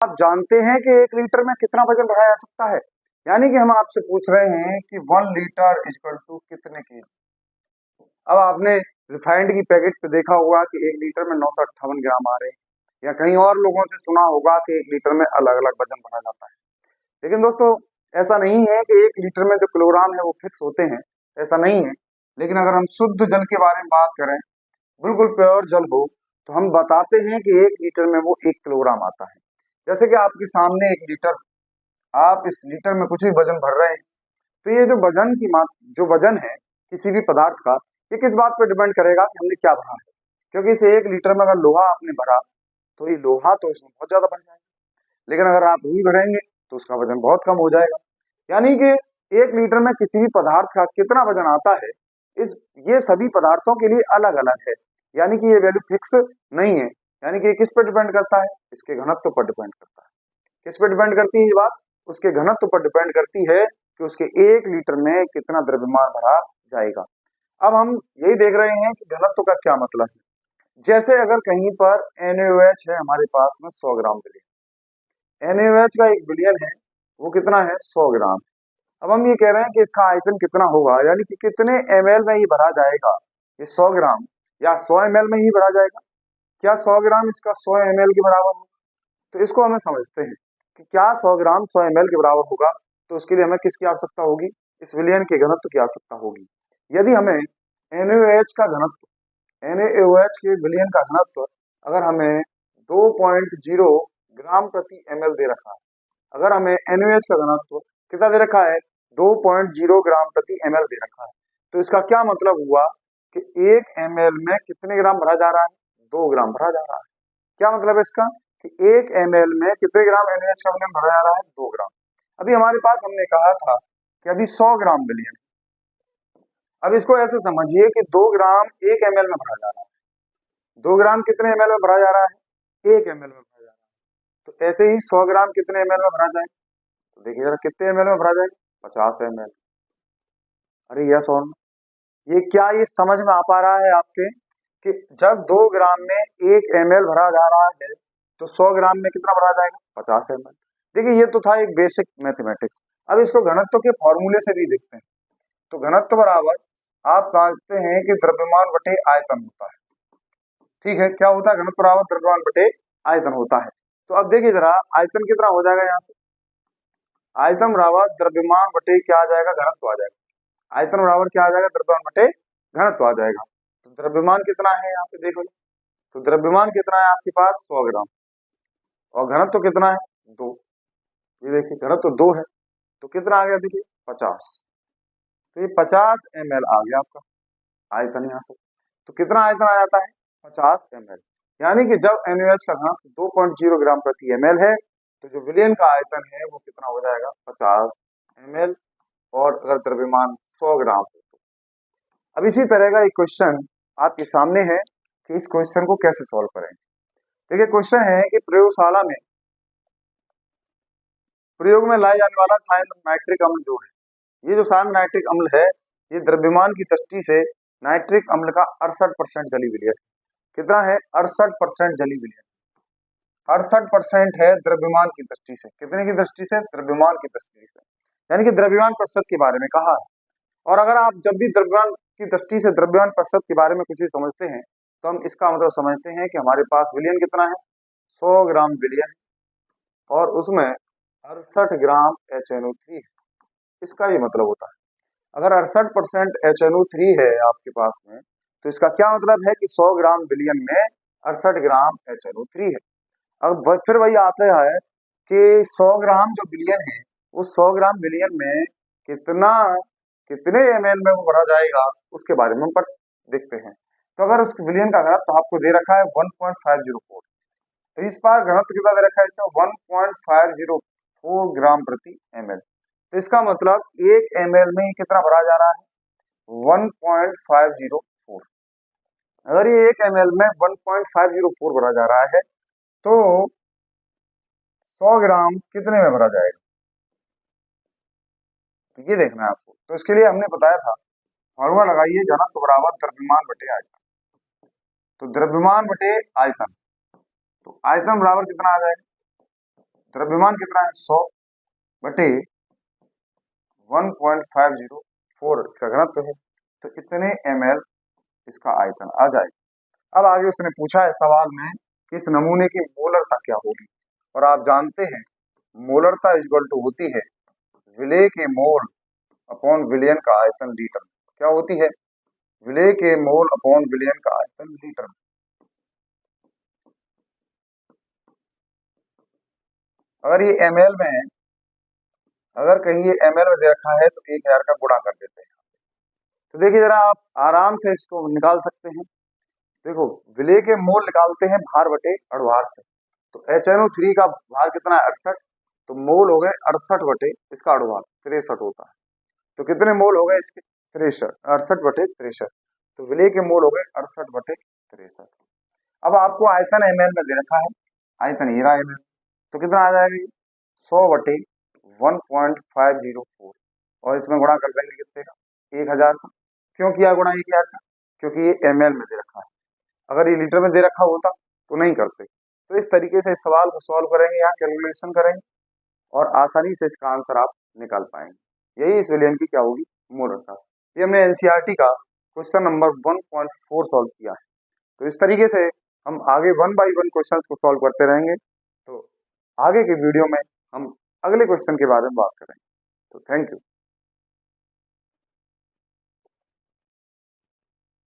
आप जानते हैं कि 1 लीटर में कितना वजन बढ़ाया जा सकता है? यानी कि हम आपसे पूछ रहे हैं कि 1 लीटर इक्वल टू कितने केजी। अब आपने रिफाइंड की पैकेट पे देखा होगा कि 1 लीटर में 958 ग्राम आ रहे हैं, या कहीं और लोगों से सुना होगा कि 1 लीटर में अलग अलग वजन बढ़ा जाता है। लेकिन दोस्तों, ऐसा नहीं है कि 1 लीटर में जो किलोग्राम है वो फिक्स होते हैं, ऐसा नहीं है। लेकिन अगर हम शुद्ध जल के बारे में बात करें, बिल्कुल प्योर जल हो, तो हम बताते हैं कि 1 लीटर में वो 1 किलोग्राम आता है। जैसे कि आपके सामने 1 लीटर, आप इस लीटर में कुछ भी वजन भर रहे हैं, तो ये जो वजन की जो वजन है किसी भी पदार्थ का, ये किस बात पर डिपेंड करेगा कि हमने क्या भरा है। क्योंकि इस 1 लीटर में अगर लोहा आपने भरा, तो ये लोहा तो इसमें बहुत ज्यादा बढ़ जाएगा। लेकिन अगर आप रुई भरेंगे तो उसका वजन बहुत कम हो जाएगा। यानी कि 1 लीटर में किसी भी पदार्थ का कितना वजन आता है, इस ये सभी पदार्थों के लिए अलग अलग है। यानी कि ये वैल्यू फिक्स नहीं है। यानी कि ये किस पर डिपेंड करता है? इसके घनत्व पर डिपेंड करता है। किस पर डिपेंड करती है ये बात? उसके घनत्व पर डिपेंड करती है कि उसके 1 लीटर में कितना द्रव्यमान भरा जाएगा। अब हम यही देख रहे हैं कि घनत्व का क्या मतलब है। जैसे अगर कहीं पर NaOH है हमारे पास में 100 ग्राम बिलियन, NaOH का 1 बिलियन है, वो कितना है? 100 ग्राम। अब हम ये कह रहे हैं कि इसका आयतन कितना होगा, यानी कि कितने ml में ये भरा जाएगा, ये 100 ग्राम, या 100 ml में ही भरा जाएगा। क्या 100 ग्राम इसका 100 ml के बराबर होगा? तो इसको हमें समझते हैं कि क्या 100 ग्राम 100 ml के बराबर होगा। तो उसके लिए हमें किसकी आवश्यकता होगी? इस विलयन के घनत्व की आवश्यकता होगी। यदि हमें NaOH का घनत्व, NaOH के विलयन का घनत्व अगर हमें 2.0 ग्राम प्रति ml दे रखा है, अगर हमें NaOH का घनत्व कितना दे रखा है? 2.0 ग्राम प्रति ml दे रखा है, तो इसका क्या मतलब हुआ कि 1 ml में कितने ग्राम भरा जा रहा है? 2 ग्राम भरा जा रहा है। क्या मतलब है इसका? कि 1 ml में कितने ग्राम NaOH का विलयन भरा जा रहा है? 2 ग्राम। अभी हमारे पास हमने कहा था कि अभी 100 ग्राम विलयन। अब इसको ऐसे समझिए कि 2 ग्राम 1 ml में भरा जा रहा है। 2 ग्राम कितने ml में भरा जा रहा है? 1 ml में भरा जा रहा है। तो ऐसे ही 100 ग्राम कितने ml में भरा जाएगा? तो देखिए जरा कितने ml में भरा जाएगा? 50 ml। अरे यस और नो? ये समझ में आ पा रहा है आपके कि जब 2 ग्राम में 1 ml भरा जा रहा है, तो 100 ग्राम में कितना भरा जाएगा? 50 ml। देखिए ये तो था एक बेसिक मैथमेटिक्स। अब इसको घनत्व के फॉर्मूले से भी देखते हैं। तो घनत्व बराबर, आप समझते हैं कि द्रव्यमान बटे आयतन होता है। ठीक है, क्या होता है? घनत्व बराबर द्रव्यमान बटे आयतन होता है। तो अब देखिए जरा, आयतन कितना हो जाएगा यहाँ से? आयतन बराबर द्रव्यमान बटे क्या आ जाएगा? घनत्व आ जाएगा। आयतन बराबर क्या आ जाएगा? द्रव्यमान बटे घनत्व आ जाएगा। तो द्रव्यमान कितना है यहाँ पे देखो। तो द्रव्यमान कितना है आपके पास? 100 ग्राम। और घनत्व कितना है? 2। ये देखिए घनत्व 2 है, तो कितना आ गया? देखिए 50। तो ये 50 ml आ गया आपका आयतन यहाँ से। तो कितना आयतन आ जाता है? 50 ml। यानी कि जब NaOH का घनत्व 2.0 ग्राम प्रति ml है, तो जो विलयन का आयतन है वो कितना हो जाएगा? 50 ml। और अगर द्रव्यमान 100 ग्राम है तो। अब इसी तरह का एक क्वेश्चन आपके सामने है कि इस क्वेश्चन को कैसे सॉल्व करें। देखिए क्वेश्चन है कि प्रयोगशाला में प्रयोग में लाए जाने वाला साइनोनाइट्रिक अम्ल जो है, ये जो साइनोनाइट्रिक अम्ल है, ये द्रव्यमान की दृष्टि से नाइट्रिक अम्ल का 68% जलीय विलयन। कितना है? 68% जलीय विलयन। 68% है द्रव्यमान की दृष्टि से। कितने की दृष्टि से? द्रव्यमान की दृष्टि से। यानी कि द्रव्यमान प्रतिशत के बारे में कहा है। और अगर आप जब भी द्रव्यमान की दृष्टि से द्रव्यमान प्रतिशत के बारे में कुछ भी समझते हैं, तो हम इसका मतलब समझते हैं कि हमारे पास विलयन कितना है? 100 ग्राम विलयन, और उसमें 68 ग्राम HNO3 है। इसका ये मतलब होता है। अगर 68% HNO3 है आपके पास में, तो इसका क्या मतलब है कि 100 ग्राम विलयन में 68 ग्राम HNO3 है। अब फिर वही आता है कि 100 ग्राम जो विलयन है, उस 100 ग्राम विलयन में कितना कितने ml में वो भरा जाएगा, उसके बारे में हम पर देखते हैं। तो अगर उस विलयन का घनत्व तो आपको दे रखा है 1.504, तो इस बार घनत्व कितना दे रखा है? इसका 1.504 ग्राम प्रति ml। तो इसका मतलब 1 ml में कितना भरा जा रहा है? 1.504। अगर ये 1 ml में 1.504 भरा जा रहा है, तो 100 ग्राम कितने में भरा जाएगा? तो ये देखना है आपको। तो इसके लिए हमने बताया था, फॉर्मूला लगाइए, घनत्व बराबर द्रव्यमान बटे आयतन। तो द्रव्यमान बटे आयतन, तो आयतन बराबर कितना आ जाएगा? द्रव्यमान कितना है 100 बटे 1.504 इसका घनत्व है, तो इतने ml इसका आयतन आ जाएगा। अब आगे उसने पूछा है सवाल में कि इस नमूने की मोलरता क्या होगी, और आप जानते हैं मोलरता इक्वल टू होती है विलेय के मोल अपॉन विलयन का आयतन लीटर। क्या होती है? विलेय के मोल अपॉन विलयन का आयतन लीटर। अगर ये ml में है, अगर कहीं ये ml में दे रखा है तो 1000 का गुणा कर देते हैं। तो देखिए जरा आप आराम से इसको निकाल सकते हैं। देखो विलेय के मोल निकालते हैं भार बटे अणुभार से, तो HNO3 का भार कितना है 68, तो मोल हो गए 68 बटे इसका अणुभार 63 होता है, तो कितने मोल हो गए इसके 63, 68 बटे 63, तो विलेय के मोल हो गए 68 बटे 63। अब आपको आयतन ml में दे रखा है, आयतन ये रहा ml, तो कितना आ जाएगा 100 बटे 1.504, और इसमें गुणा कर देंगे कितने का 1000 का। क्यों किया गुणा 1000 का? क्योंकि ये ml में दे रखा है, अगर ये लीटर में दे रखा होता तो नहीं करते। तो इस तरीके से इस सवाल को सॉल्व करेंगे या कैलकुलेशन करेंगे और आसानी से इसका आंसर आप निकाल पाएंगे। यही इस विलयन की क्या होगी मोलरता। ये हमने एनसीईआरटी का क्वेश्चन नंबर 1.4 सॉल्व किया है। तो इस तरीके से हम आगे 1 बाई 1 क्वेश्चंस को सॉल्व करते रहेंगे। तो आगे के वीडियो में हम अगले क्वेश्चन के बारे में बात करेंगे। तो थैंक यू।